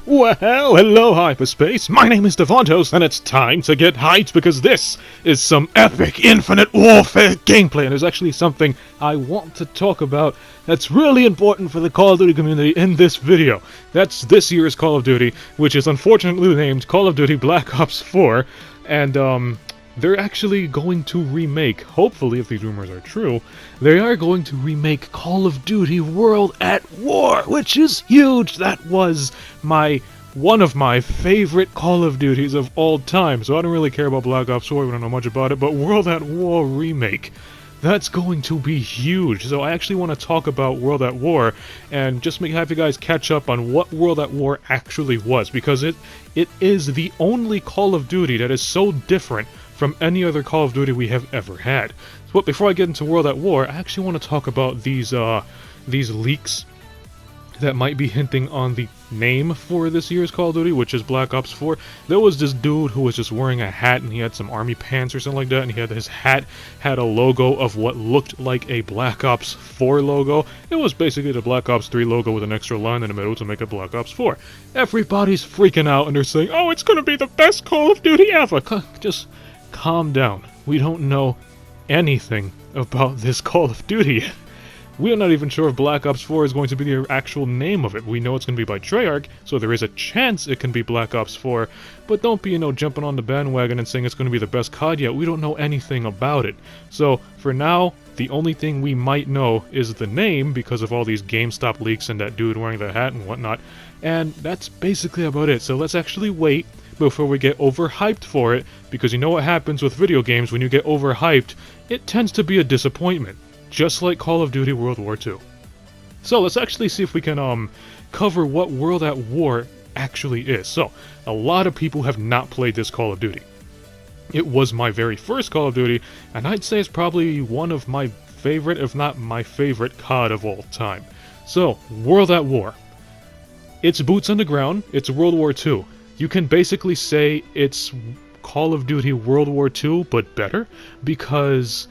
Well, hello hyperspace, my name is Davontos, and it's time to get hyped because this is some epic Infinite Warfare gameplay, and there's actually something I want to talk about that's really important for the Call of Duty community in this video. That's this year's Call of Duty, which is unfortunately named Call of Duty Black Ops 4, and they're actually going to remake, hopefully if these rumors are true, they are going to remake Call of Duty World at War, which is huge. That was one of my favorite Call of Duties of all time, so I don't really care about Black Ops 4, we don't know much about it, but World at War remake, that's going to be huge. So I actually want to talk about World at War and just have you guys catch up on what World at War actually was, because it is the only Call of Duty that is so different from any other Call of Duty we have ever had. But before I get into World at War, I actually want to talk about these leaks that might be hinting on the name for this year's Call of Duty, which is Black Ops 4. There was this dude who was just wearing a hat, and he had some army pants or something like that, and his hat had a logo of what looked like a Black Ops 4 logo. It was basically the Black Ops 3 logo with an extra line in the middle to make it Black Ops 4. Everybody's freaking out, and they're saying, oh, it's gonna be the best Call of Duty ever. Just calm down. We don't know anything about this Call of Duty yet. We are not even sure if Black Ops 4 is going to be the actual name of it. We know it's going to be by Treyarch, so there is a chance it can be Black Ops 4, but don't be, jumping on the bandwagon and saying it's going to be the best COD yet. We don't know anything about it. So, for now, the only thing we might know is the name because of all these GameStop leaks and that dude wearing the hat and whatnot, and that's basically about it. So let's actually wait before we get overhyped for it, because you know what happens with video games when you get overhyped, it tends to be a disappointment. Just like Call of Duty World War II. So let's actually see if we can cover what World at War actually is. So, a lot of people have not played this Call of Duty. It was my very first Call of Duty, and I'd say it's probably one of my favorite, if not my favorite, COD of all time. So, World at War. It's boots on the ground, it's World War II. You can basically say it's Call of Duty World War II, but better, because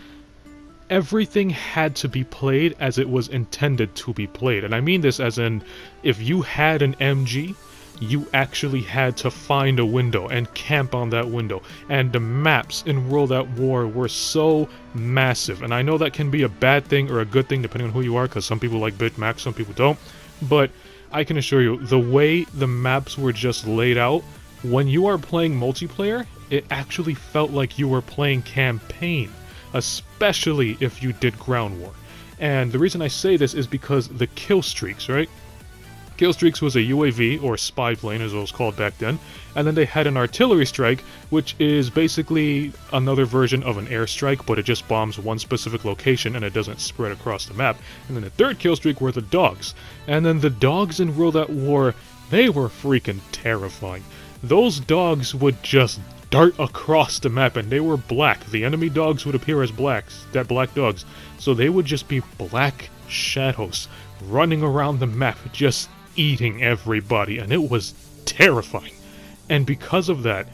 everything had to be played as it was intended to be played. And I mean this as in, if you had an MG, you actually had to find a window and camp on that window. And the maps in World at War were so massive. And I know that can be a bad thing or a good thing depending on who you are, because some people like Big Mac, some people don't. But I can assure you, the way the maps were just laid out, when you are playing multiplayer, it actually felt like you were playing campaign. Especially if you did ground war. And the reason I say this is because the kill streaks, right? Kill streaks was a UAV, or spy plane as it was called back then, and then they had an artillery strike, which is basically another version of an airstrike, but it just bombs one specific location and it doesn't spread across the map. And then the third kill streak were the dogs. And then the dogs in World at War, they were freaking terrifying. Those dogs would just dart across the map, and they were black. The enemy dogs would appear as black dogs. So they would just be black shadows running around the map, just eating everybody, and it was terrifying. And because of that,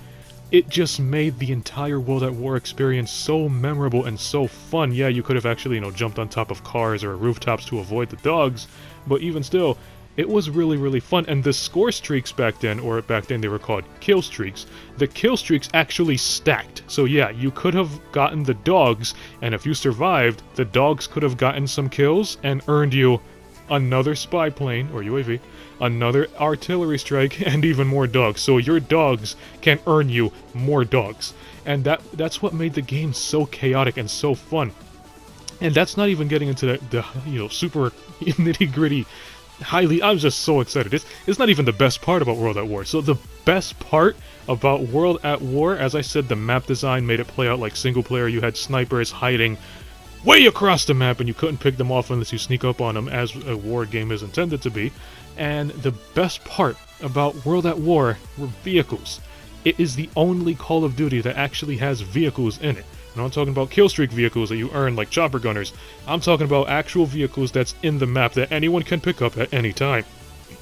it just made the entire World at War experience so memorable and so fun. Yeah, you could have actually, jumped on top of cars or rooftops to avoid the dogs, but even still, it was really, really fun. And the score streaks back then they were called kill streaks, the kill streaks actually stacked. So yeah, you could have gotten the dogs, and if you survived, the dogs could have gotten some kills and earned you another spy plane, or UAV, another artillery strike, and even more dogs. So your dogs can earn you more dogs. And that's what made the game so chaotic and so fun. And that's not even getting into the super nitty-gritty I'm just so excited. It's not even the best part about World at War. So the best part about World at War, as I said, the map design made it play out like single player. You had snipers hiding way across the map and you couldn't pick them off unless you sneak up on them, as a war game is intended to be. And the best part about World at War were vehicles. It is the only Call of Duty that actually has vehicles in it. And I'm not talking about killstreak vehicles that you earn like chopper gunners. I'm talking about actual vehicles that's in the map that anyone can pick up at any time.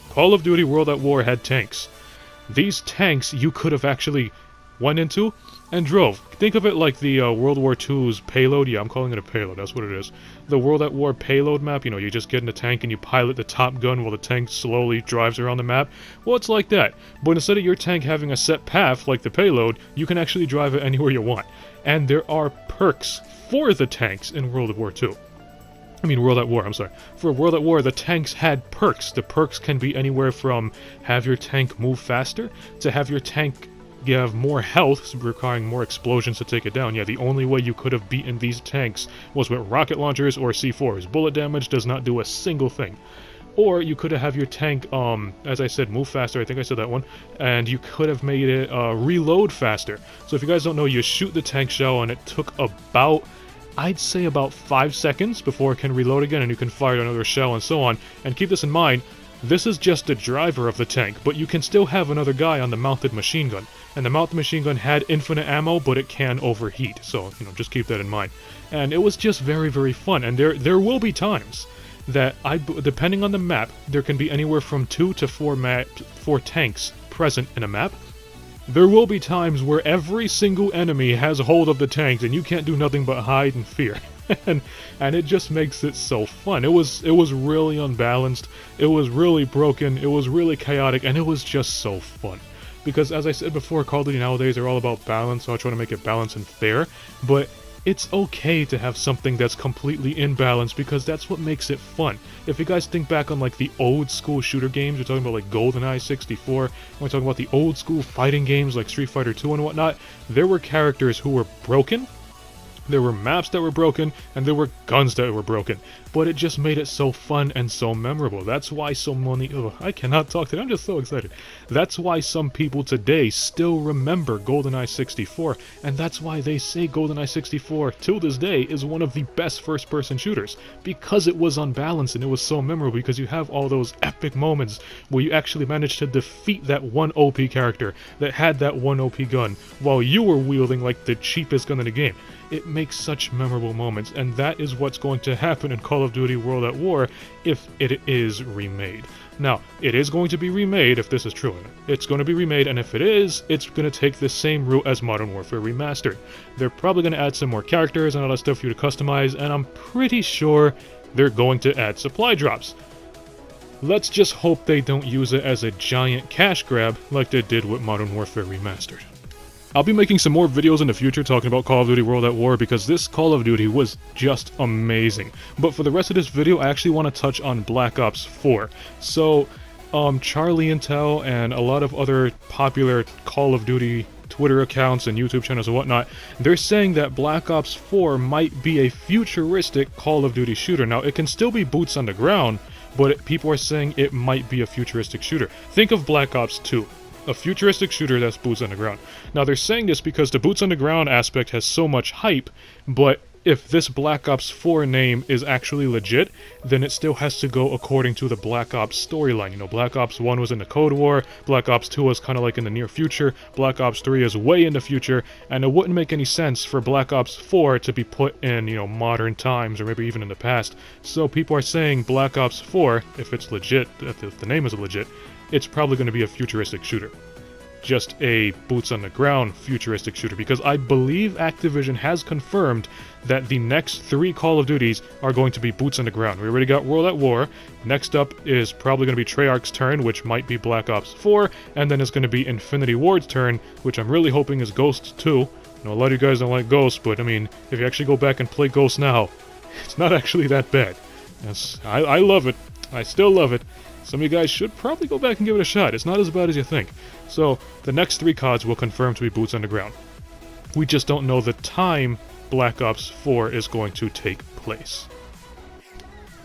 Call of Duty World at War had tanks. These tanks you could have actually went into, and drove. Think of it like the World War II's payload. Yeah, I'm calling it a payload, that's what it is. The World at War payload map, you know, you just get in a tank and you pilot the top gun while the tank slowly drives around the map. Well, it's like that. But instead of your tank having a set path like the payload, you can actually drive it anywhere you want. And there are perks for the tanks in World War II. I mean, World at War, I'm sorry. For World at War, the tanks had perks. The perks can be anywhere from have your tank move faster to have your tank have more health, requiring more explosions to take it down. Yeah, the only way you could have beaten these tanks was with rocket launchers or C4s. Bullet damage does not do a single thing. Or you could have your tank, as I said, move faster, I think I said that one, and you could have made it reload faster. So if you guys don't know, you shoot the tank shell and it took about, I'd say about 5 seconds before it can reload again and you can fire another shell and so on. And keep this in mind, this is just the driver of the tank, but you can still have another guy on the mounted machine gun. And the mounted machine gun had infinite ammo, but it can overheat, so, you know, just keep that in mind. And it was just very, very fun, and there will be times that, depending on the map, there can be anywhere from 2 to 4 tanks present in a map. There will be times where every single enemy has hold of the tanks, and you can't do nothing but hide in fear. and it just makes it so fun. It was really unbalanced, it was really broken, it was really chaotic, and it was just so fun. Because as I said before, Call of Duty nowadays are all about balance, so I try to make it balanced and fair, but it's okay to have something that's completely imbalanced because that's what makes it fun. If you guys think back on like the old school shooter games, we're talking about like GoldenEye 64, we're talking about the old school fighting games like Street Fighter 2 and whatnot, there were characters who were broken, there were maps that were broken, and there were guns that were broken. But it just made it so fun and so memorable. That's why so many... Ugh, I cannot talk today, I'm just so excited. That's why some people today still remember GoldenEye 64, and that's why they say GoldenEye 64, till this day, is one of the best first-person shooters. Because it was unbalanced and it was so memorable, because you have all those epic moments where you actually managed to defeat that one OP character that had that one OP gun, while you were wielding like the cheapest gun in the game. It makes such memorable moments, and that is what's going to happen in Call of Duty World at War if it is remade. Now, it is going to be remade if this is true. It's going to be remade, and if it is, it's going to take the same route as Modern Warfare Remastered. They're probably going to add some more characters and all that stuff for you to customize, and I'm pretty sure they're going to add supply drops. Let's just hope they don't use it as a giant cash grab like they did with Modern Warfare Remastered. I'll be making some more videos in the future talking about Call of Duty World at War because this Call of Duty was just amazing. But for the rest of this video, I actually want to touch on Black Ops 4. So, Charlie Intel and a lot of other popular Call of Duty Twitter accounts and YouTube channels and whatnot, they're saying that Black Ops 4 might be a futuristic Call of Duty shooter. Now, it can still be boots on the ground, but people are saying it might be a futuristic shooter. Think of Black Ops 2. A futuristic shooter that's boots on the ground. Now they're saying this because the boots on the ground aspect has so much hype, but if this Black Ops 4 name is actually legit, then it still has to go according to the Black Ops storyline. You know, Black Ops 1 was in the Cold War, Black Ops 2 was kind of like in the near future, Black Ops 3 is way in the future, and it wouldn't make any sense for Black Ops 4 to be put in, you know, modern times or maybe even in the past. So people are saying Black Ops 4, if it's legit, if the name is legit, it's probably going to be a futuristic shooter. Just a boots-on-the-ground futuristic shooter, because I believe Activision has confirmed that the next 3 Call of Duties are going to be boots-on-the-ground. We already got World at War, next up is probably going to be Treyarch's turn, which might be Black Ops 4, and then it's going to be Infinity Ward's turn, which I'm really hoping is Ghost 2. I know a lot of you guys don't like Ghost, but I mean, if you actually go back and play Ghost now, it's not actually that bad. I love it. I still love it. Some of you guys should probably go back and give it a shot. It's not as bad as you think. So, the next 3 CODs will confirm to be boots on the ground. We just don't know the time Black Ops 4 is going to take place.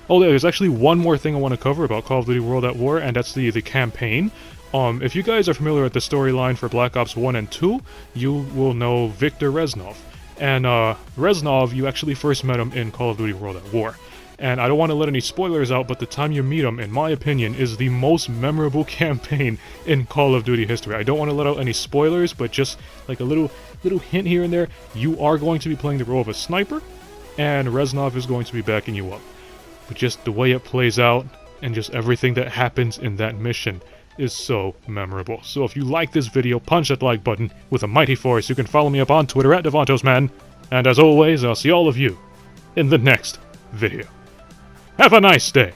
Oh, there's actually one more thing I want to cover about Call of Duty World at War, and that's the campaign. If you guys are familiar with the storyline for Black Ops 1 and 2, you will know Viktor Reznov. And Reznov, you actually first met him in Call of Duty World at War. And I don't want to let any spoilers out, but the time you meet him, in my opinion, is the most memorable campaign in Call of Duty history. I don't want to let out any spoilers, but just like a little hint here and there, you are going to be playing the role of a sniper, and Reznov is going to be backing you up. But just the way it plays out, and just everything that happens in that mission, is so memorable. So if you like this video, punch that like button with a mighty force. You can follow me up on Twitter at DavontosMan. And as always, I'll see all of you in the next video. Have a nice day.